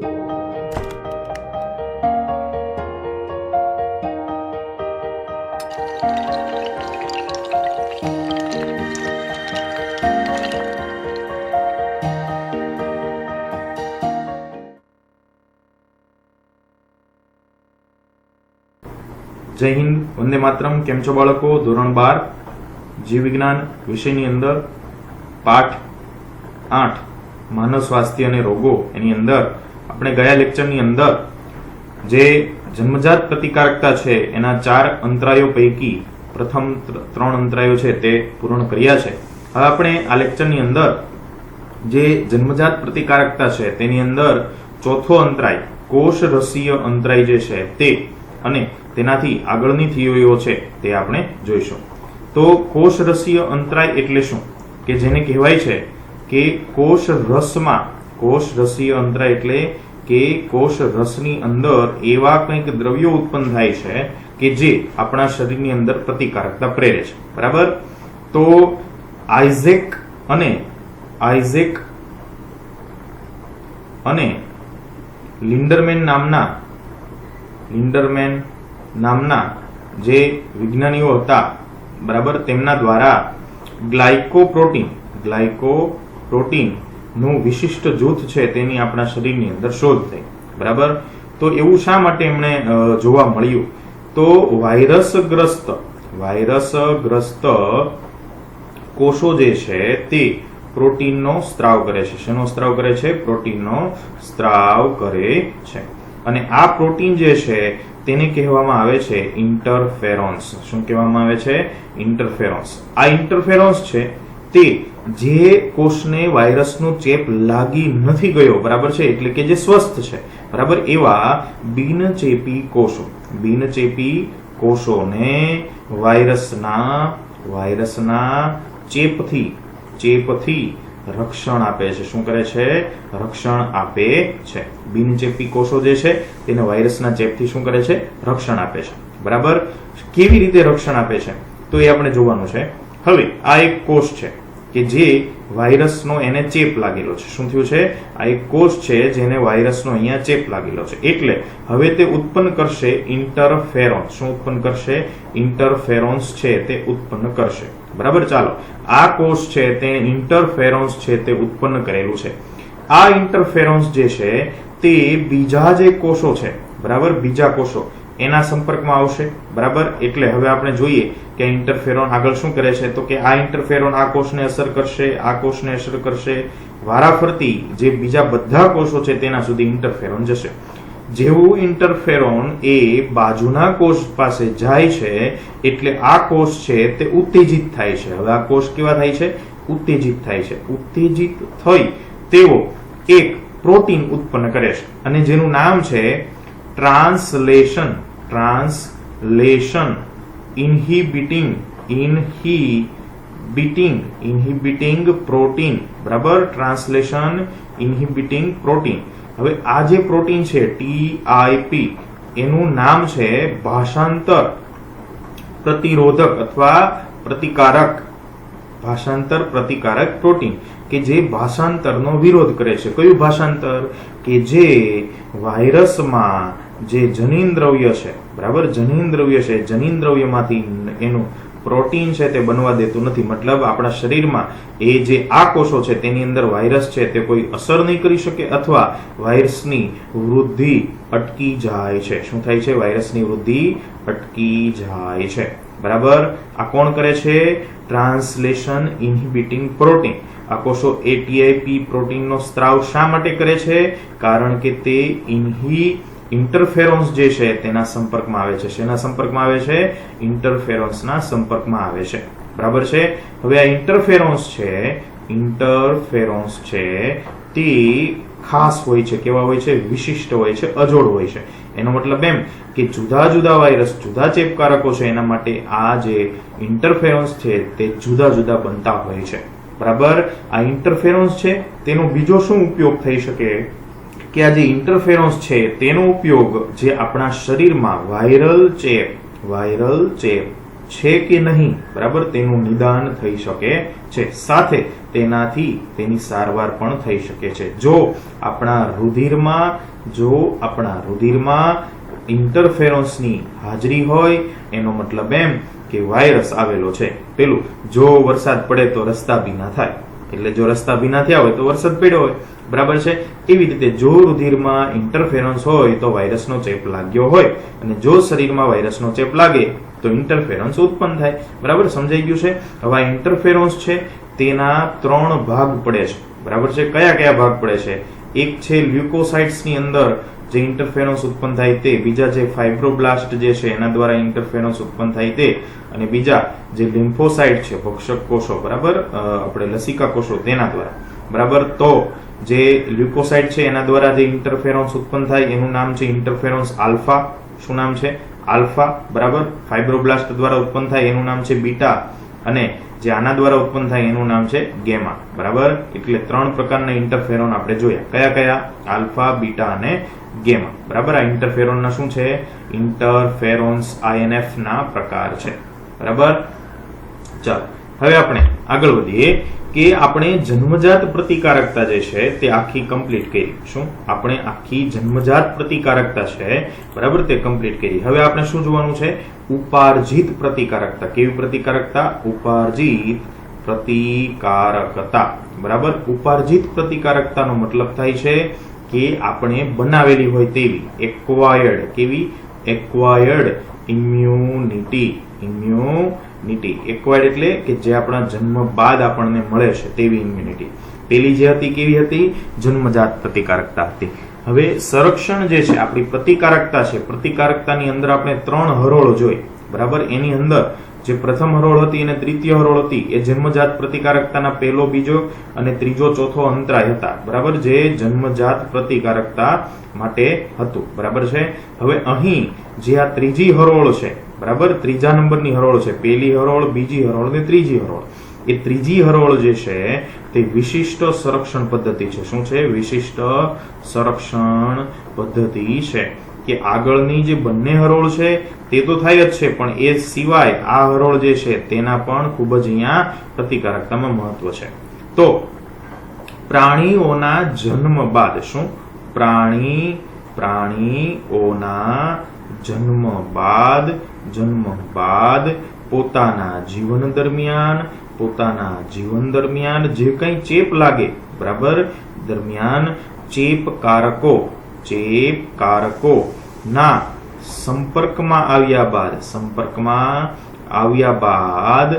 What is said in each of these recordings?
जय हिंद, वंदे मातरम। केम छो बाळको? धोरण 12 जीव विज्ञान विषयनी अंदर पाठ 8 मानव स्वास्थ्य અને રોગો એની અંદર આપણે ગયા લેક્ચરની અંદર જે જન્મજાત પ્રતિકારકતા છે એના 4 અંતરાયો પૈકી પ્રથમ 3 અંતરાયો છે તે પૂર્ણ કર્યા છે। હવે આપણે આ લેક્ચરની અંદર જે જન્મજાત પ્રતિકારકતા છે તેની અંદર ચોથો અંતરાય કોષ રસીય અંતરાય જે છે તે અને તેનાથી આગળની થિયરીઓ છે તે આપણે જોઈશું। તો કોષ રસીય અંતરાય એટલે શું કે જેને કહેવાય છે કે કોષ રસમાં કોષ રસીય અંતરાય એટલે કે કોષ રસની અંદર એવા કંઈક દ્રવ્યો ઉત્પન્ન થાય છે કે જે આપણા શરીરની અંદર પ્રતિકારકતા પ્રેરે છે, બરાબર। તો આઇઝેક અને લિન્ડરમેન નામના જે વિજ્ઞાનીઓ હતા, બરાબર, તેમના દ્વારા ગ્લાયકોપ્રોટીન નું વિશિષ્ટ જૂથ છે તેની આપણા શરીરની અંદર શોધ થઈ, બરાબર। તો એવું શા માટે એમણે જોવા મળ્યું? તો વાયરસગ્રસ્ત કોષો જે છે તે પ્રોટીનનો સ્ત્રાવ કરે છે। શેનો સ્ત્રાવ કરે છે? પ્રોટીનનો સ્ત્રાવ કરે છે। અને આ પ્રોટીન જે છે તેને કહેવામાં આવે છે ઇન્ટરફેરોન્સ। શું કહેવામાં આવે છે? ઇન્ટરફેરોન્સ। આ ઇન્ટરફેરોન્સ છે તે જે કોષને વાયરસનો ચેપ લાગી નથી ગયો, બરાબર છે, એટલે કે જે સ્વસ્થ છે, બરાબર, એવા બિનચેપી કોષોને વાયરસના ચેપથી રક્ષણ આપે છે। શું કરે છે? રક્ષણ આપે છે। બિનચેપી કોષો જે છે તેને વાયરસના ચેપથી શું કરે છે? રક્ષણ આપે છે, બરાબર। કેવી રીતે રક્ષણ આપે છે તો એ આપણે જોવાનું છે। હવે આ એક કોષ છે કે જે વાયરસનો એને ચેપ લાગેલો છે। શું થયું છે? આ એક કોષ છે જેને વાયરસનો અહીંયા ચેપ લાગેલો છે, એટલે હવે તે ઉત્પન્ન કરશે ઇન્ટરફેરોન્સ। શું ઉત્પન્ન કરશે? ઇન્ટરફેરોન્સ છે તે ઉત્પન્ન કરશે, બરાબર। ચાલો, આ કોષ છે તેને ઇન્ટરફેરોન્સ છે તે ઉત્પન્ન કરેલું છે। આ ઇન્ટરફેરોન્સ જે છે તે બીજા જે કોષો છે, બરાબર, બીજા કોષો એના સંપર્કમાં આવશે, બરાબર। એટલે હવે આપણે જોઈએ કે ઇન્ટરફેરોન આગળ શું કરે છે, તો કે આ ઇન્ટરફેરોન આ કોષને અસર કરશે, આ કોષને અસર કરશે, વારાફરતી જે બીજા બધા કોષો છે તેના સુધી ઇન્ટરફેરોન જશે। જેવું ઇન્ટરફેરોન એ બાજુના કોષ પાસે જાય છે એટલે આ કોષ છે તે ઉત્તેજિત થાય છે। હવે આ કોષ કેવા થાય છે? ઉત્તેજિત થાય છે। ઉત્તેજિત થઈ તેઓ એક પ્રોટીન ઉત્પન્ન કરે છે અને જેનું નામ છે ટ્રાન્સલેશન ઇન્હિબિટિંગ પ્રોટીન, બરાબર, ટ્રાન્સલેશન ઇન્હિબિટિંગ પ્રોટીન। હવે આ જે પ્રોટીન છે TIP એનું નામ છે ભાષાંતર પ્રતિરોધક અથવા પ્રતિકારક પ્રોટીન કે જે ભાષાંતરનો વિરોધ કરે છે। કયું ભાષાંતર? કે જે વાયરસમાં જે જનીન દ્રવ્ય છે, બરાબર, જનીન દ્રવ્યમાંથી એનું પ્રોટીન છે તે બનવા દેતું નથી। મતલબ આપણા શરીરમાં એ જે આ કોષો છે તેની અંદર વાયરસ છે તે કોઈ અસર નહીં કરી શકે અથવા વાયરસની વૃદ્ધિ અટકી જાય છે। શું થાય છે? વાયરસની વૃદ્ધિ અટકી જાય છે, બરાબર। આ કોણ કરે છે? Translation inhibiting protein. આ કોષો ATIP પ્રોટીનનો સ્ત્રાવ શા માટે કરે છે? કારણ કે તે ઇન્ટરફેરોન્સ જે છે તેના સંપર્કમાં આવે છે। શેના સંપર્કમાં આવે છે? ઇન્ટરફેરોન્સના સંપર્કમાં આવે છે, બરાબર છે। હવે આ ઇન્ટરફેરોન્સ છે તે ખાસ હોય છે। કેવા હોય છે? વિશિષ્ટ હોય છે, અજોડ હોય છે। એનો મતલબ એમ કે જુદા જુદા વાયરસ, જુદા ચેપકારકો છે એના માટે આ જે ઇન્ટરફેરોન્સ છે તે જુદા જુદા બનતા હોય છે, બરાબર। આ ઇન્ટરફેરોન્સ છે તેનો બીજો શું ઉપયોગ થઈ શકે કે આ જે ઇન્ટરફેરોન્સ છે તેનો ઉપયોગ જે આપણા શરીરમાં વાયરલ ચેપ છે કે નહીં, બરાબર, તેનું નિદાન થઈ શકે છે. સાથે તેનાથી તેની સારવાર પણ થઈ શકે છે. જો આપણા રુધિરમાં ઇન્ટરફેરોન્સની હાજરી હોય એનો મતલબ એમ કે વાયરસ આવેલો છે. પેલું, જો વરસાદ પડે તો રસ્તા ભીના થાય, એટલે જો રસ્તા ભીના થયા હોય તો વરસાદ પડ્યો હોય, બરાબર છે. એવી રીતે જો રુધિરમાં ઇન્ટરફેરોન્સ હોય તો વાયરસનો ચેપ લાગ્યો હોય, અને જો શરીરમાં વાયરસનો ચેપ લાગે તો ઇન્ટરફેરોન્સ ઉત્પન્ન થાય, બરાબર. સમજાઈ ગયું છે? હવે આ ઇન્ટરફેરોન્સ છે તેના 3 ભાગ પડે છે, બરાબર છે. કયા કયા ભાગ પડે છે? એક છે લ્યુકોસાઇટ્સની અંદર જે ઇન્ટરફેરોન્સ ઉત્પન્ન થાય તે, બીજા જે ફાઇબ્રોબ્લાસ્ટ જે છે એના દ્વારા ઇન્ટરફેરોન્સ ઉત્પન્ન થાય તે, અને બીજા જે લિમ્ફોસાઇટ છે, ભક્ષક કોષો, બરાબર, આપણે લસિકા કોષો, તેના દ્વારા, બરાબર. તો જે લ્યુકોસાઇટ છે એના દ્વારા જે ઇન્ટરફેરોન્સ ઉત્પન્ન થાય એનું નામ છે ઇન્ટરફેરોન્સ આલ્ફા. શું નામ છે? આલ્ફા, બરાબર. ફાઇબ્રોબ્લાસ્ટ દ્વારા ઉત્પન્ન થાય એનું નામ છે બીટા, અને જે આના દ્વારા ઉત્પન્ન થાય એનું નામ છે ગેમા, બરાબર. એટલે 3 પ્રકારના ઇન્ટરફેરોન આપણે જોયા. કયા કયા? આલ્ફા, બીટા અને ગેમા, બરાબર. આ ઇન્ટરફેરોનના શું છે? ઇન્ટરફેરોન્સ INF ના પ્રકાર છે, બરાબર. ચાલો હવે આપણે આગળ વધીએ કે આપણે જન્મજાત પ્રતિકારકતા જે છે તે આખી કમ્પ્લીટ કરી. શું? આપણે આખી જન્મજાત પ્રતિકારકતા છે, બરાબર, તે કમ્પ્લીટ કરી. હવે આપણે શું જોવાનું છે? ઉપાર્જિત પ્રતિકારકતા. કેવી પ્રતિકારકતા? ઉપાર્જિત પ્રતિકારકતા, બરાબર. ઉપાર્જિત પ્રતિકારકતાનો મતલબ થાય છે કે આપણે બનાવેલી હોય તેવી, એક્વાયર્ડ. કેવી? Acquired immunity. એક્વાયર્ડ એટલે કે જે આપણા જન્મ બાદ આપણને મળે છે તેવી ઇમ્યુનિટી. પેલી જે હતી કેવી હતી? જન્મજાત પ્રતિકારકતા હતી. હવે સંરક્ષણ જે છે, આપણી પ્રતિકારકતા છે, પ્રતિકારકતાની અંદર આપણે 3 હરોળ જોઈ, બરાબર. એની અંદર જે પ્રથમ હરોળ હતી અને તૃતીય હરોળ હતી એ જન્મજાત પ્રતિકારકતાના પહેલો, બીજો અને ત્રીજો, ચોથો અંતરાય હતા, બરાબર, જે જન્મજાત પ્રતિકારકતા માટે હતું, બરાબર છે. હવે અહીં જે આ ત્રીજી હરોળ છે, બરાબર, ત્રીજા નંબરની હરોળ છે, પહેલી હરોળ, બીજી હરોળ અને ત્રીજી હરોળ. એ ત્રીજી હરોળ જે છે તે વિશિષ્ટ સંરક્ષણ પદ્ધતિ છે. શું છે? વિશિષ્ટ સંરક્ષણ પદ્ધતિ છે. કે આગળની જે બંને હરોળ છે તે તો થાય જ છે, પણ એ સિવાય આ હરોળ જે છે તેના પણ ખૂબ જ અહીંયા પ્રતિકારકતામાં મહત્વ છે. તો પ્રાણીઓના જન્મ બાદ, શું? પ્રાણીઓના જન્મ બાદ પોતાના જીવન દરમિયાન જે કંઈ ચેપ લાગે, બરાબર, દરમિયાન ચેપકારકો ના સંપર્કમાં આવ્યા બાદ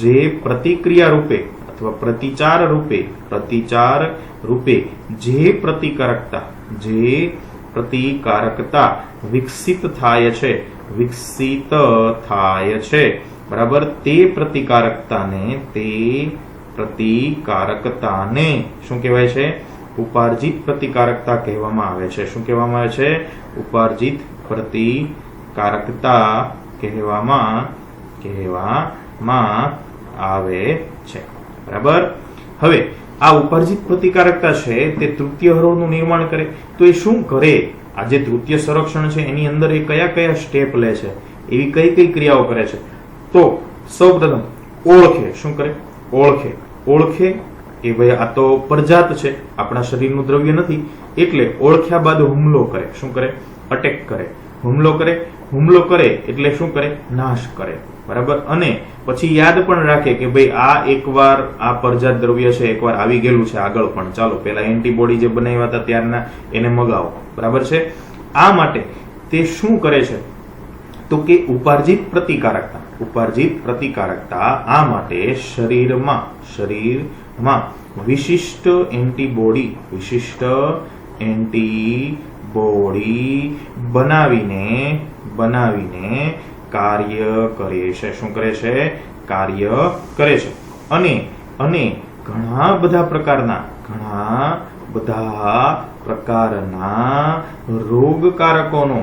જે પ્રતિક્રિયા રૂપે અથવા પ્રતિચાર રૂપે જે પ્રતિકારકતા વિકસિત થાય છે, બરાબર, તે પ્રતિકારકતાને શું કહેવાય છે? ઉપાર્જિત પ્રતિકારકતા કહેવામાં આવે છે. શું કહેવામાં આવે છે? ઉપાર્જિત પ્રતિકારકતા કહેવામાં આવે છે, બરાબર. હવે આ ઉપાર્જિત પ્રતિકારકતા છે તે તૃતીય હરોળનું નિર્માણ કરે. તો એ શું કરે? આ જે તૃતીય સંરક્ષણ છે એની અંદર એ કયા કયા સ્ટેપ લે છે, એવી કઈ કઈ ક્રિયાઓ કરે છે? તો સૌપ્રથમ ઓળખે. શું કરે? ઓળખે કે ભાઈ આ તો પરજાત છે, આપણા શરીરનું દ્રવ્ય નથી, એટલે ઓળખ્યા બાદ હુમલો કરે. શું કરે? અટેક કરે. હુમલો કરે એટલે શું કરે? નાશ કરે, બરાબર. અને પછી યાદ પણ રાખે કે ભાઈ આ એકવાર આ પરજાત દ્રવ્ય છે, એકવાર આવી ગયેલું છે આગળ પણ, ચાલો પેલા એન્ટીબોડી જે બનાવ્યા હતા ત્યારના એને મગાવો, બરાબર છે. આ માટે તે શું કરે છે? તો કે ઉપાર્જિત પ્રતિકારકતા આ માટે શરીરમાં વિશિષ્ટ એન્ટીબોડી બનાવીને કાર્ય કરે છે. શું કરે છે? કાર્ય કરે છે. અને ઘણા બધા પ્રકારના રોગકારકોનો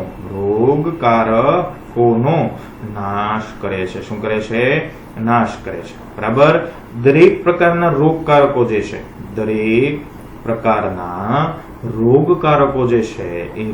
નાશ કરે છે. શું કરે છે? નાશ કરે છે, બરાબર. દરેક પ્રકારના રોગકારકો જે છે, દરેક પ્રકારના રોગકારકો જે છે એ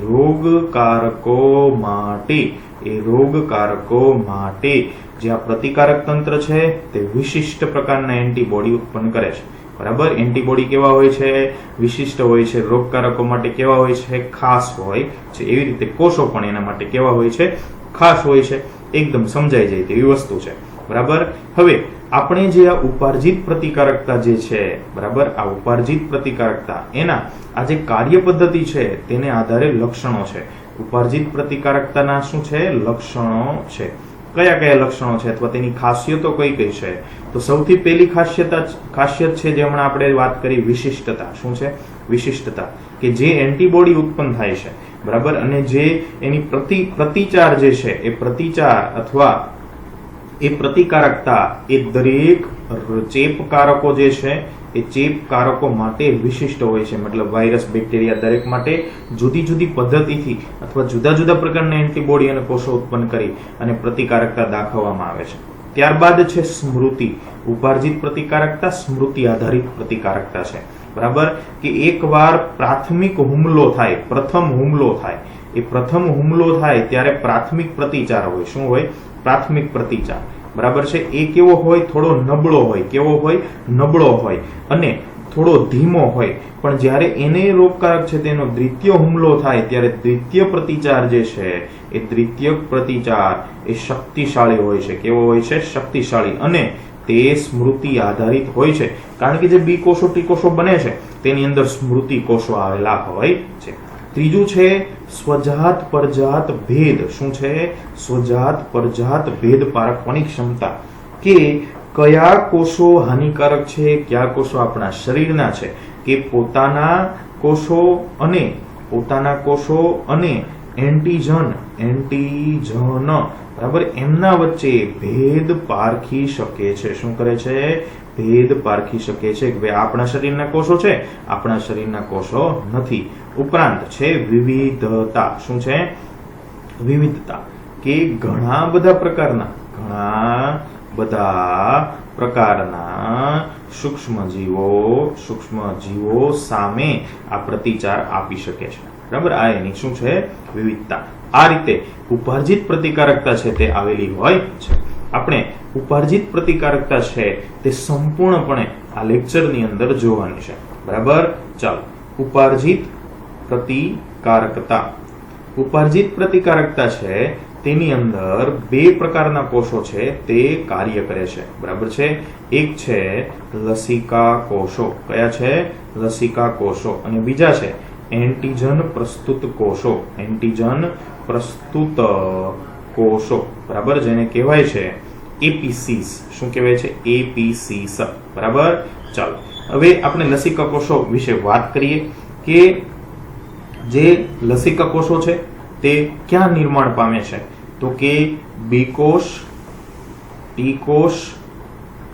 રોગકારકો માટે જે આ પ્રતિકારક તંત્ર છે તે વિશિષ્ટ પ્રકારના એન્ટીબોડી ઉત્પન્ન કરે છે. બરાબર. એન્ટીબોડી કેવા હોય છે? વિશિષ્ટ હોય છે. રોગકારકો માટે કેવા હોય છે? ખાસ હોય છે. એવી રીતે કોષો પણ એના માટે કેવા હોય છે? ખાસ હોય છે. એકદમ સમજાઈ જાય તેવી વસ્તુ છે. બરાબર. હવે આપણે જે આ ઉપાર્જિત પ્રતિકારકતા જે છે, બરાબર, આ ઉપાર્જિત પ્રતિકારકતા એના આ જે કાર્ય પદ્ધતિ છે તેને આધારે લક્ષણો છે. ઉપાર્જિત પ્રતિકારકતાના શું છે? લક્ષણો છે. કયા કયા લક્ષણો છે અથવા તેની ખાસિયતો કઈ કઈ છે? તો સૌથી પહેલી ખાસિયત છે જે હમણાં આપણે વાત કરી, વિશિષ્ટતા. શું છે? વિશિષ્ટતા. કે જે એન્ટીબોડી ઉત્પન્ન થાય છે, બરાબર, અને જે એની પ્રતિચાર જે છે એ પ્રતિચાર અથવા એ પ્રતિકારકતા એ દરેક ચેપકારકો જે છે એ ચેપકારકો માટે વિશિષ્ટ હોય છે. મતલબ વાયરસ, બેક્ટેરિયા દરેક માટે જુદી જુદી પદ્ધતિથી અથવા જુદા જુદા પ્રકારના એન્ટીબોડી અને કોષો ઉત્પન્ન કરી અને પ્રતિકારકતા દાખવવામાં આવે છે. ત્યારબાદ છે સ્મૃતિ. ઉપાર્જિત પ્રતિકારકતા સ્મૃતિ આધારિત પ્રતિકારકતા છે. બરાબર. કે એકવાર પ્રાથમિક હુમલો થાય, પ્રથમ હુમલો થાય, એ પ્રથમ હુમલો થાય ત્યારે પ્રાથમિક પ્રતિચાર હોય. શું હોય? પ્રાથમિક પ્રતિચાર. બરાબર છે. એ કેવો હોય? થોડો નબળો હોય. કેવો હોય? નબળો હોય અને થોડો ધીમો હોય. પણ જ્યારે એને રોગકારક છે તેનો દ્વિતીય હુમલો થાય ત્યારે દ્વિતીય પ્રતિચાર જે છે એ દ્વિતીય પ્રતિચાર એ શક્તિશાળી હોય છે. કેવો હોય છે? શક્તિશાળી. અને તે સ્મૃતિ આધારિત હોય છે. કારણ કે જે બી કોષો, ટી કોષો બને છે તેની અંદર સ્મૃતિ કોષો આવેલા હોય છે. ત્રીજું છે સ્વજાત પરજાત ભેદ. શું છે? સ્વજાત પરજાત ભેદ પારખવાની ક્ષમતા. કે કયા કોષો હાનિકારક છે, કયા કોષો આપણા શરીરના છે, કે પોતાના કોષો અને એન્ટીજન, બરાબર, એમના વચ્ચે ભેદ પારખી શકે છે. શું કરે છે? ભેદ પારખી શકે છે કે ભાઈ આપણા શરીરના કોષો છે, આપણા શરીરના કોષો નથી. ઉપરાંત છે વિવિધતા. શું છે? વિવિધતા. કે ઘણા બધા પ્રકારના સૂક્ષ્મજીવો સામે આ પ્રતિચાર આપી શકે છે. બરાબર. આ એની શું છે? વિવિધતા. આ રીતે ઉપાર્જિત પ્રતિકારકતા છે તે આવેલી હોય છે. આપણે ઉપાર્જિત પ્રતિકારકતા છે તે સંપૂર્ણપણે આ લેક્ચરની અંદર જોવાની છે. બરાબર. ચાલો. ઉપાર્જિત પ્રતિકારકતા છે તેની અંદર બે પ્રકારના કોષો છે તે કાર્ય કરે છે. બરાબર છે. એક છે લસિકા કોષો. કયા છે? લસિકા કોષો. અને બીજા છે એન્ટીજન પ્રસ્તુત કોષો. બરાબર. જેને કહેવાય છે એપીસીસ. શું કહેવાય છે? એપીસીસ. બરાબર. ચાલો હવે આપણે લસિકા કોષો વિશે વાત કરીએ કે જે લસિકા કોષો છે તે ક્યાં નિર્માણ પામે છે? તો કે બી કોષ, ટી કોષ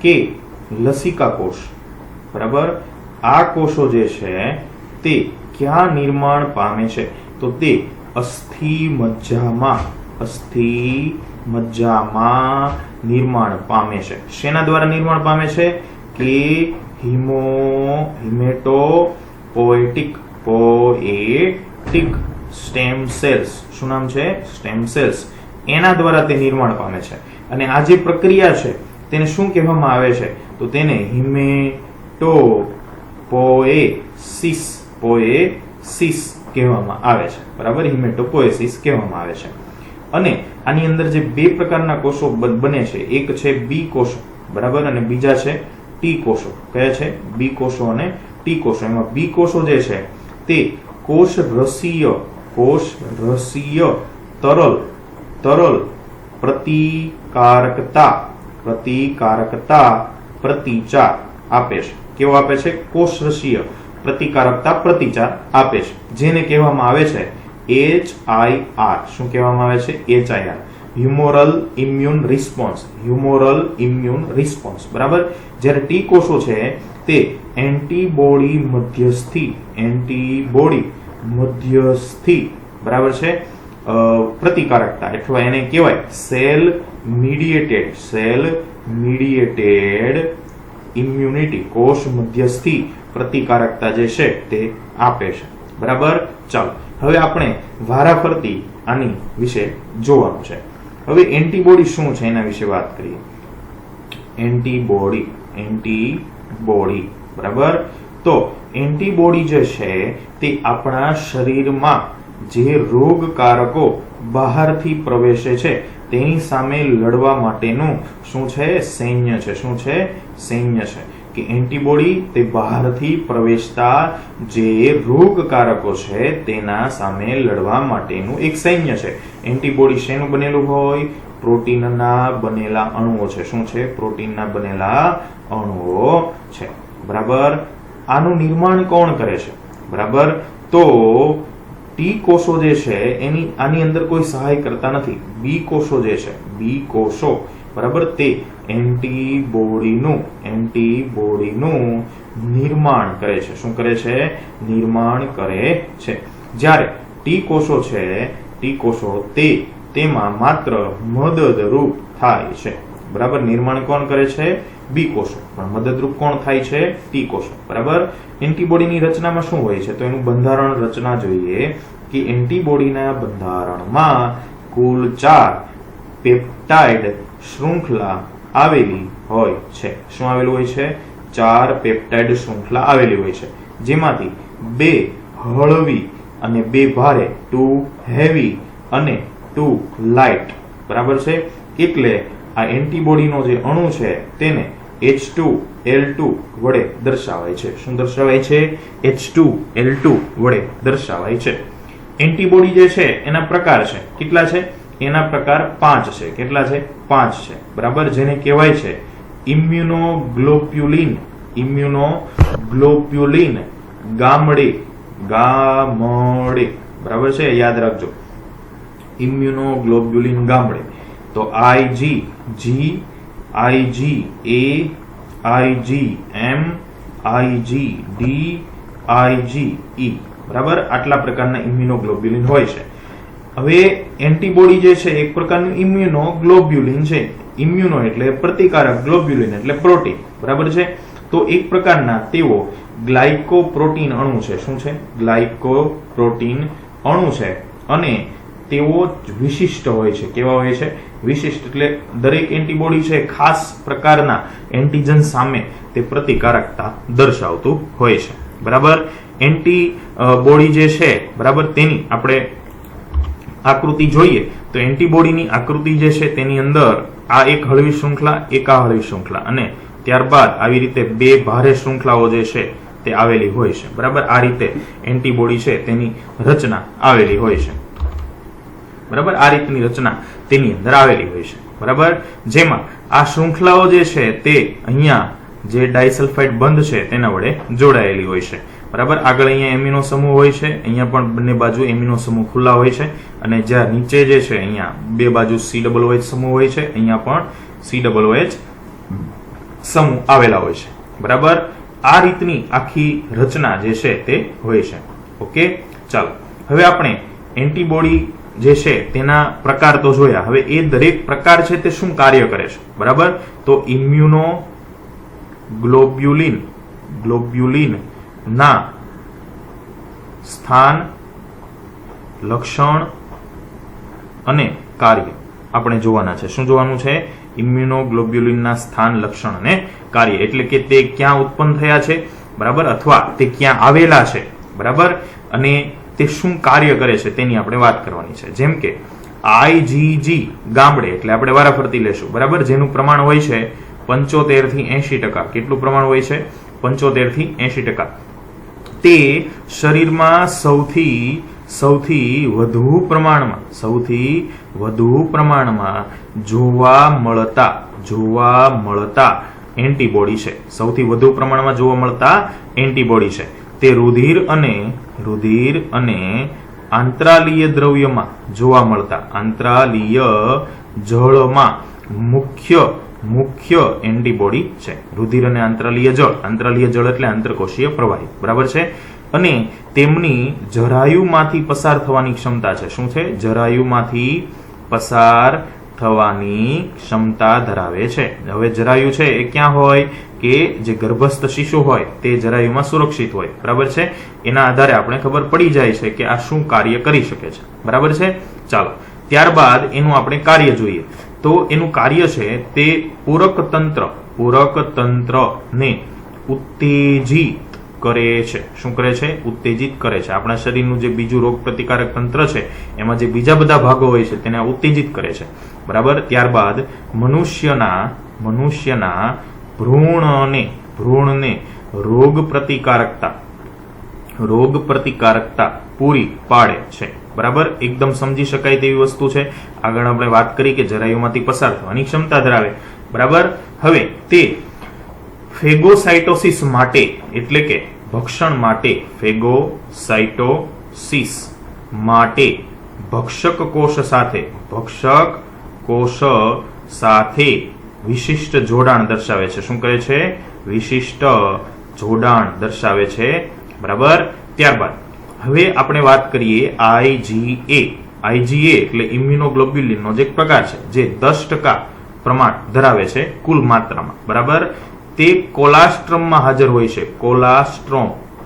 કે લસિકા કોષ. બરાબર. આ કોષો જે છે તે ક્યાં નિર્માણ પામે છે? તો તે અસ્થિ મજ્જામાં નિર્માણ પામે છે. શેના દ્વારા નિર્માણ પામે છે? કે હિમેટોપોએટિક સ્ટેમ સેલ્સ. શું નામ છે? Stem cells. એના દ્વારા તે નિર્માણ પામે છે. અને આ જે પ્રક્રિયા છે તેને શું કહેવામાં આવે છે? તો તેને હિમેટોપોએસિસ કહેવામાં આવે છે. બરાબર. હિમેટોપોએસિસ કહેવામાં આવે છે. અને આની અંદર જે બે પ્રકારના કોષો બને છે, એક છે બી કોષો, બરાબર, અને બીજા છે ટી કોષો. કયા છે? બી કોષો અને ટી કોષો. એમાં બી કોષો જે છે તે કોષરસીય તરલ પ્રતિચાર આપે છે. કેવો આપે છે? કોષરસીય પ્રતિકારકતા પ્રતિચાર આપે છે. જેને કહેવામાં આવે છે HIR. શું કહેવામાં આવે છે? HIR. Humoral immune response. બરાબર. જ્યારે ટી કોષો છે તે એન્ટીબોડી મધ્યસ્થી, બરાબર છે, પ્રતિકારકતા અથવા એને કહેવાય સેલ મીડિયેટેડ ઇમ્યુનિટી. કોષ મધ્યસ્થી પ્રતિકારકતા જે છે તે આપે છે. બરાબર. ચાલો હવે આપણે વારાફરતી આની વિશે જોવાનું છે. હવે એન્ટીબોડી શું છે એના વિશે વાત કરીએ. એન્ટીબોડી બરાબર. તો એન્ટીબોડી જે છે તે આપણા શરીરમાં જે રોગકારકો બહારથી પ્રવેશે છે તેની સામે લડવા માટેનું શું છે? સૈન્ય છે. શું છે? સૈન્ય છે. કે એન્ટીબોડી તે બહારથી પ્રવેશતા જે રોગકારકો છે તેના સામે લડવા માટેનું એક સૈન્ય છે. એન્ટીબોડી શેનું બનેલું હોય? પ્રોટીનના બનેલા અણુઓ છે. શું છે? પ્રોટીનના બનેલા અણુઓ છે. બરાબર. આનું નિર્માણ કોણ કરે છે? બરાબર. તો ટી કોષો જે છે એની આની અંદર કોઈ સહાય કરતા નથી. બી કોષો જે છે, બી કોષો બરાબર, તે એન્ટીબોડીનું નિર્માણ કરે છે. શું કરે છે? નિર્માણ કરે છે. જ્યારે ટી કોષો છે, ટી કોષો તેમાં માત્ર મદદરૂપ થાય છે. બરાબર. નિર્માણ કોણ કરે છે? બી કોષો. પણ મદદરૂપ કોણ થાય છે? ટી કોષો. બરાબર. એન્ટીબોડીની રચનામાં શું હોય છે? તો એનું બંધારણ રચના જોઈએ કે એન્ટીબોડીના બંધારણમાં કુલ 4 પેપ્ટાઇડ શૃંખલા આવેલી હોય છે. શું આવેલું હોય છે? 4 પેપ્ટાઇડ શૃંખલા આવેલી હોય છે, જેમાંથી 2 હળવી અને 2 ભારે, 2 હેવી અને 2 લાઇટ. બરાબર છે. એટલે આ એન્ટીબોડીનો જે અણુ છે તેને H2L2 વડે દર્શાવાય છે. શું દર્શાવાય છે? H2L2 વડે દર્શાવાય છે. એન્ટીબોડી જે છે એના પ્રકાર છે. કેટલા છે? એના પ્રકાર 5 છે. કેટલા છે? 5 છે. બરાબર. જેને કહેવાય છે ઇમ્યુનોગ્લોબ્યુલિન ગામડે. બરાબર છે. યાદ રાખજો, ઇમ્યુનોગ્લોબ્યુલિન ગામડે. તો IG, G, IG, A, IG, M, IG, D, IG, E. બરાબર. આટલા પ્રકારના ઇમ્યુનોગ્લોબ્યુલિન હોય છે. હવે એન્ટીબોડી જે છે એક પ્રકારનું ઇમ્યુનોગ્લોબ્યુલિન છે. ઇમ્યુનો એટલે પ્રતિકારક, ગ્લોબ્યુલિન એટલે પ્રોટીન. બરાબર છે. તો એક પ્રકારના તેઓ ગ્લાયકોપ્રોટીન અણુ છે. શું છે? ગ્લાયકોપ્રોટીન અણુ છે. અને તેઓ વિશિષ્ટ હોય છે. કેવા હોય છે? વિશિષ્ટ એટલે દરેક એન્ટીબોડી છે ખાસ પ્રકારના એન્ટીજન સામે તે પ્રતિકારકતા દર્શાવતું હોય છે. બરાબર. એન્ટીબોડી જે છે બરાબર તેની આપણે આકૃતિ જોઈએ તો એન્ટીબોડીની આકૃતિ જે છે તેની અંદર આ એક હળવી શૃંખલા, એક આ હળવી શૃંખલા અને ત્યારબાદ આવી રીતે 2 ભારે શૃંખલાઓ જે છે તે આવેલી હોય છે. બરાબર. આ રીતે એન્ટીબોડી છે તેની રચના આવેલી હોય છે. બરાબર. આ રીતની રચના તેની અંદર આવેલી હોય છે. બરાબર. જેમાં આ શૃંખલાઓ જે છે તે અહીંયા જે ડાઇસલ્ફાઇડ બંધ છે તેના વડે જોડાયેલી હોય છે. બરાબર. આગળ અહીંયા એમિનો સમૂહ હોય છે, અહીંયા પણ બંને બાજુ એમિનો સમૂહ ખુલ્લા હોય છે અને જ્યાં નીચે જે છે અહીંયા 2 બાજુ COOH સમૂહ હોય છે, અહીંયા પણ COOH સમૂહ આવેલા હોય છે. બરાબર. આ રીતની આખી રચના જે છે તે હોય છે. ઓકે. ચાલો હવે આપણે એન્ટીબોડી જે છે તેના પ્રકાર તો જોયા. હવે એ દરેક પ્રકાર છે તે શું કાર્ય કરે છે? બરાબર. તો ઇમ્યુનોગ્લોબ્યુલિન ના સ્થાન, લક્ષણ અને કાર્ય આપણે જોવાના છે. શું જોવાનું છે? ઇમ્યુનોગ્લોબ્યુલિનના સ્થાન, લક્ષણ અને કાર્ય. એટલે કે તે ક્યાં ઉત્પન્ન થયા છે, બરાબર, અથવા તે ક્યાં આવેલા છે, બરાબર, અને તે શું કાર્ય કરે છે તેની આપણે વાત કરવાની છે. જેમ કે IgG ગામડે એટલે આપણે વારાફરતી લેશું. બરાબર. જેનું પ્રમાણ હોય છે 75 થી 80%. કેટલું પ્રમાણ હોય છે? 75 થી 80%. તે શરીરમાં સૌથી વધુ પ્રમાણમાં જોવા મળતા એન્ટીબોડી છે. સૌથી વધુ પ્રમાણમાં જોવા મળતા એન્ટીબોડી છે. તે રુધિર અને આંતરાલીય દ્રવ્યમાં જોવા મળતા, આંતરાલીય જળમાં મુખ્ય એન્ટીબોડી છે. રુધિર અને આંતરાલીય જળ એટલે આંતરકોશીય પ્રવાહી. બરાબર છે. અને તેમની જરાયુમાંથી પસાર થવાની ક્ષમતા છે. શું છે? જરાયુમાંથી પસાર થવાની ક્ષમતા ધરાવે છે. હવે જરાયુ છે એ ક્યાં હોય કે જે ગર્ભસ્થ શિશુ હોય તે જરાયુમાં સુરક્ષિત હોય. બરાબર છે. એના આધારે આપણે ખબર પડી જાય છે કે આ શું કાર્ય કરી શકે છે. બરાબર છે. ચાલો ત્યારબાદ એનું આપણે કાર્ય જોઈએ. તો એનું કાર્ય છે તે પૂરક તંત્રને ઉત્તેજિત કરે છે. શું કરે છે? ઉત્તેજિત કરે છે. આપણા શરીરનું જે બીજું રોગ પ્રતિકારક તંત્ર છે એમાં જે બીજા બધા ભાગો હોય છે તેને ઉત્તેજિત કરે છે. બરાબર. ત્યારબાદ મનુષ્યના ભ્રૂણને રોગ પ્રતિકારકતા પૂરી પાડે છે. બરાબર. એકદમ સમજી શકાય તેવી વસ્તુ છે. આગળ આપણે વાત કરી કે જરાયુમાંથી પસાર થવાની ક્ષમતા ધરાવે. બરાબર. હવે તે ફેગોસાઇટોસિસ માટે એટલે કે ભક્ષણ માટે ભક્ષક કોષ સાથે વિશિષ્ટ જોડાણ દર્શાવે છે. શું કરે છે? વિશિષ્ટ જોડાણ દર્શાવે છે. બરાબર. ત્યારબાદ હવે આપણે વાત કરીએ IgA એટલે ઇમ્યુનોગ્લોબ્યુલિનનો જે પ્રકાર છે જે 10% પ્રમાણ ધરાવે છે કુલ માત્રામાં. બરાબર. તે કોલાસ્ટ્રમમાં હાજર હોય છે.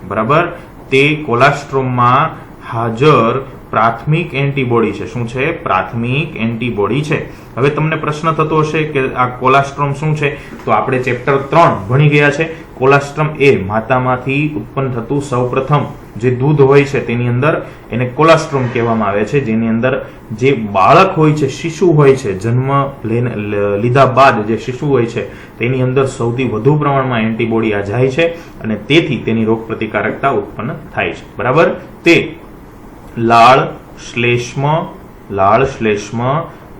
બરાબર. તે કોલાસ્ટ્રમમાં હાજર પ્રાથમિક એન્ટીબોડી છે. શું છે? પ્રાથમિક એન્ટીબોડી છે. હવે તમને પ્રશ્ન થતો હશે કે આ કોલાસ્ટ્રોમ શું છે? તો આપણે ચેપ્ટર 3 ભણી ગયા છે. કોલાસ્ટ્રમ એ માતામાંથી ઉત્પન્ન થતું સૌપ્રથમ જે દૂધ હોય છે તેની અંદર એને કોલાસ્ટ્રોમ કહેવામાં આવે છે. જેની અંદર જે બાળક હોય છે, શિશુ હોય છે, જન્મ લીધા બાદ જે શિશુ હોય છે તેની અંદર સૌથી વધુ પ્રમાણમાં એન્ટીબોડી આ જાય છે અને તેથી તેની રોગ પ્રતિકારકતા ઉત્પન્ન થાય છે. બરાબર. તે લાળ શ્લેષ્મ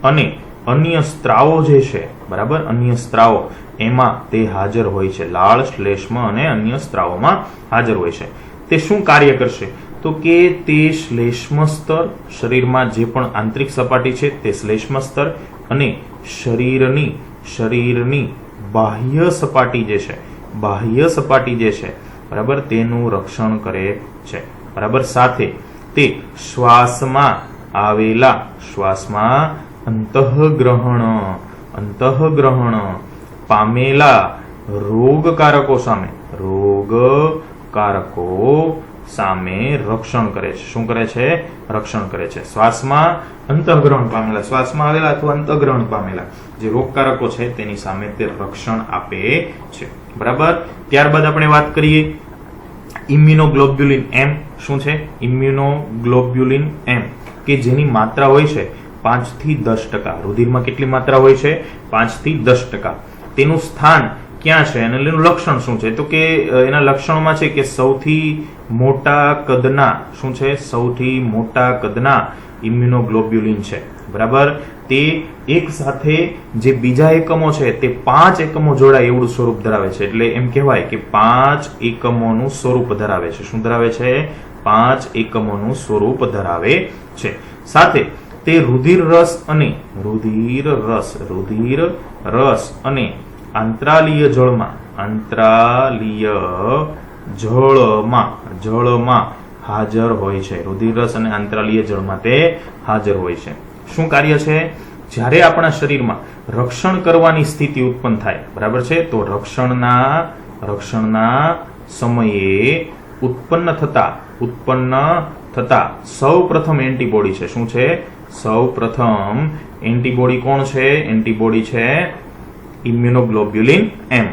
અને અન્ય સ્ત્રાવો જે છે. બરાબર. અન્ય સ્ત્રાવો એમાં તે હાજર હોય છે. લાળ શ્લેષ્મ અને અન્ય સ્ત્રાવોમાં હાજર હોય છે. તે શું કાર્ય કરશે? તો કે તે શ્લેષ્મ સ્તર, શરીરમાં જે પણ આંતરિક સપાટી છે તે શ્લેષ્મ સ્તર અને શરીરની બાહ્ય સપાટી જે છે બરાબર તેનું રક્ષણ કરે છે. બરાબર. સાથે તે શ્વાસમાં અંતઃગ્રહણ પામેલા રોગકારકો સામે રક્ષણ કરે છે. શું કરે છે? રક્ષણ કરે છે. શ્વાસમાં અંતઃગ્રહણ પામેલા, શ્વાસમાં આવેલા અથવા અંતઃગ્રહણ પામેલા જે રોગકારકો છે તેની સામે તે રક્ષણ આપે છે. બરાબર. ત્યારબાદ આપણે વાત કરીએ ઇમ્યુનોગ્લોબ્યુલિન M. શું છે? ઇમ્યુનોગ્લોબ્યુલિન M કે જેની માત્રા હોય છે 5 થી 10%. રુધિરમાં કેટલી માત્રા હોય છે? 5 થી 10%. તેનું સ્થાન ક્યાં છે અને એનું લક્ષણ શું છે? તો કે એના લક્ષણોમાં છે કે સૌથી મોટા કદના ઇમ્યુનોગ્લોબ્યુલિન છે. બરાબર. તે એક સાથે જે બીજા એકમો છે તે 5 એકમો જોડાય એવું સ્વરૂપ ધરાવે છે. એટલે એમ કહેવાય કે 5 એકમોનું સ્વરૂપ ધરાવે છે. શું ધરાવે છે? 5 એકમોનું સ્વરૂપ ધરાવે છે. સાથે તે રુધિર રસ અને આંતરાલીય જળમાં હાજર હોય છે. રુધિર રસ અને આંતરાલીય જળમાં તે હાજર હોય છે. શું કાર્ય છે? જ્યારે આપણા શરીરમાં રક્ષણ કરવાની સ્થિતિ ઉત્પન્ન થાય. બરાબર છે. તો રક્ષણના સમયે ઉત્પન્ન થતા સૌ પ્રથમ એન્ટીબોડી છે. શું છે? સૌ પ્રથમ એન્ટીબોડી કોણ છે? એન્ટીબોડી છે ઇમ્યુનોગ્લોબ્યુલિન M.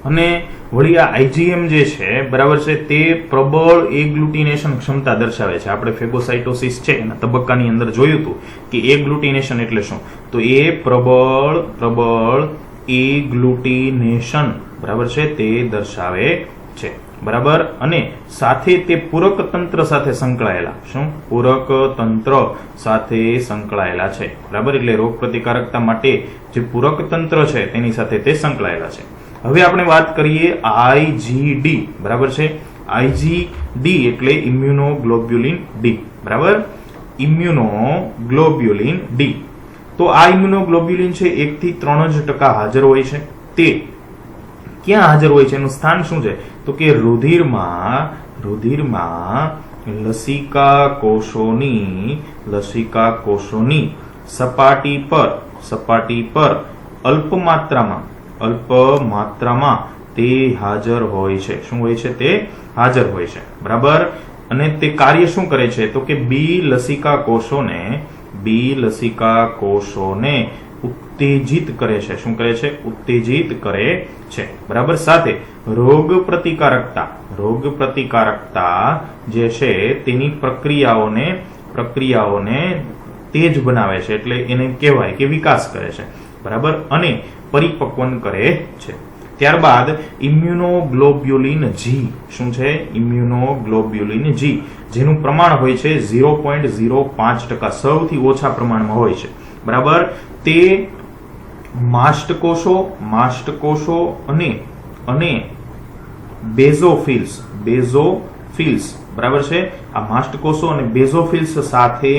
અને વળી આ IgM જે છે બરાબર છે તે પ્રબળ એગ્લુટિનેશન ક્ષમતા દર્શાવે છે. આપણે ફેગોસાઇટોસિસ છે એના તબક્કાની અંદર જોયું હતું કે એગ્લુટિનેશન એટલે શું? તો એ પ્રબળ એગ્લુટિનેશન બરાબર છે તે દર્શાવે છે. બરાબર. અને સાથે તે પૂરક તંત્ર સાથે સંકળાયેલા. શું? પૂરક તંત્ર સાથે સંકળાયેલા છે. બરાબર. એટલે રોગ પ્રતિકારકતા માટે જે પૂરક તંત્ર છે તેની સાથે તે સંકળાયેલા છે. હવે આપણે વાત કરીએ IgD. બરાબર છે. IgD એટલે ઇમ્યુનોગ્લોબ્યુલિન D. બરાબર. Immunoglobulin D. તો આ ઇમ્યુનોગ્લોબ્યુલિન છે 1 થી 3% હાજર હોય છે. તે ક્યાં હાજર હોય છે? એનું સ્થાન શું છે? તો કે રુધિરમાં લસિકા કોષોની સપાટી પર અલ્પ માત્રામાં તે હાજર હોય છે. શું હોય છે? તે હાજર હોય છે. બરાબર. અને તે કાર્ય શું કરે છે? તો કે બી લસિકા કોષોને ઉત્તેજિત કરે છે. શું કરે છે? ઉત્તેજિત કરે છે. બરાબર. સાથે રોગ પ્રતિકારકતા જે છે તેની પ્રક્રિયાઓને તેજ બનાવે છે, એટલે એને કહેવાય કે વિકાસ કરે છે. બરાબર. અને પરિપક્વન કરે છે. ત્યારબાદ ઇમ્યુનોગ્લોબ્યુલિન જી. શું છે? ઇમ્યુનોગ્લોબ્યુલિન જી, જેનું પ્રમાણ હોય છે 0.05%, સૌથી ઓછા પ્રમાણમાં હોય છે. બરાબર. તે માસ્ટકોષો અને બેઝોફિલ્સ બરાબર છે. આ માસ્ટકોષો અને બેઝોફિલ્સ સાથે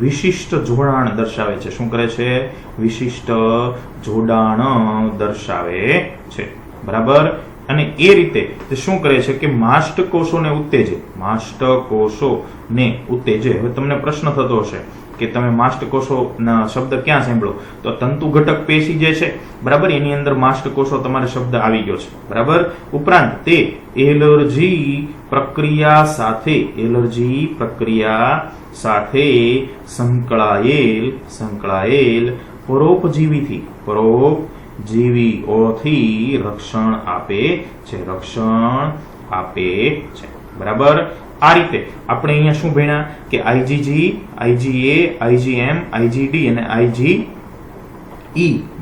વિશિષ્ટ જોડાણ દર્શાવે છે. શું કરે છે? વિશિષ્ટ જોડાણ દર્શાવે છે. બરાબર. અને એ રીતે તે શું કરે છે કે માસ્ટકોષોને ઉત્તેજે. હવે તમને પ્રશ્ન થતો હશે કે તમે માસ્ટકોષોના શબ્દ ક્યાં સાંભળો? તો તંતુ ઘટક પેશી જે છે, બરાબર, એની અંદર માસ્ટકોષો તમારે શબ્દ આવી ગયો છે. બરાબર. ઉપરાંત તે એલર્જી પ્રક્રિયા સાથે સંકળાયેલ પરોપજીવીઓથી રક્ષણ આપે છે. બરાબર. આ રીતે આપણે અહીંયા શું ભણ્યા કે આઈજીજી, આઈજીએ, આઈજીએમ, આઈજીડી અને આઈજીઈ.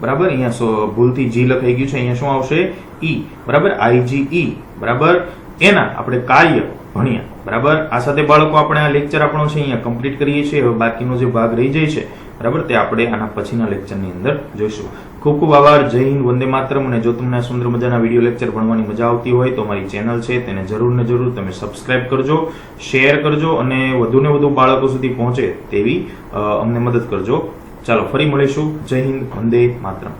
બરાબર. અહીંયા ભૂલથી જી લખાઈ ગયું છે, અહીંયા શું આવશે? ઈ. બરાબર. આઈજીઈ. બરાબર. એના આપણે કાર્ય ભણ્યા. બરાબર. આ સાથે બાળકો આપણે આ લેક્ચર આપણો છે અહીંયા કમ્પ્લીટ કરીએ છીએ. હવે બાકીનો જે ભાગ રહી જાય છે, બરાબર, તે આપણે આના પછીના લેક્ચરની અંદર જોઈશું. ખૂબ ખૂબ આભાર. જય હિન્દ, વંદે માતરમ. અને જો તમને આ સુંદર મજાના વિડીયો લેક્ચર ભણવાની મજા આવતી હોય તો મારી ચેનલ છે તેને જરૂર ને જરૂર તમે સબસ્ક્રાઇબ કરજો, શેર કરજો અને વધુને વધુ બાળકો સુધી પહોંચે તેવી અમને મદદ કરજો. ચાલો ફરી મળીશું. જય હિન્દ, વંદે માતરમ.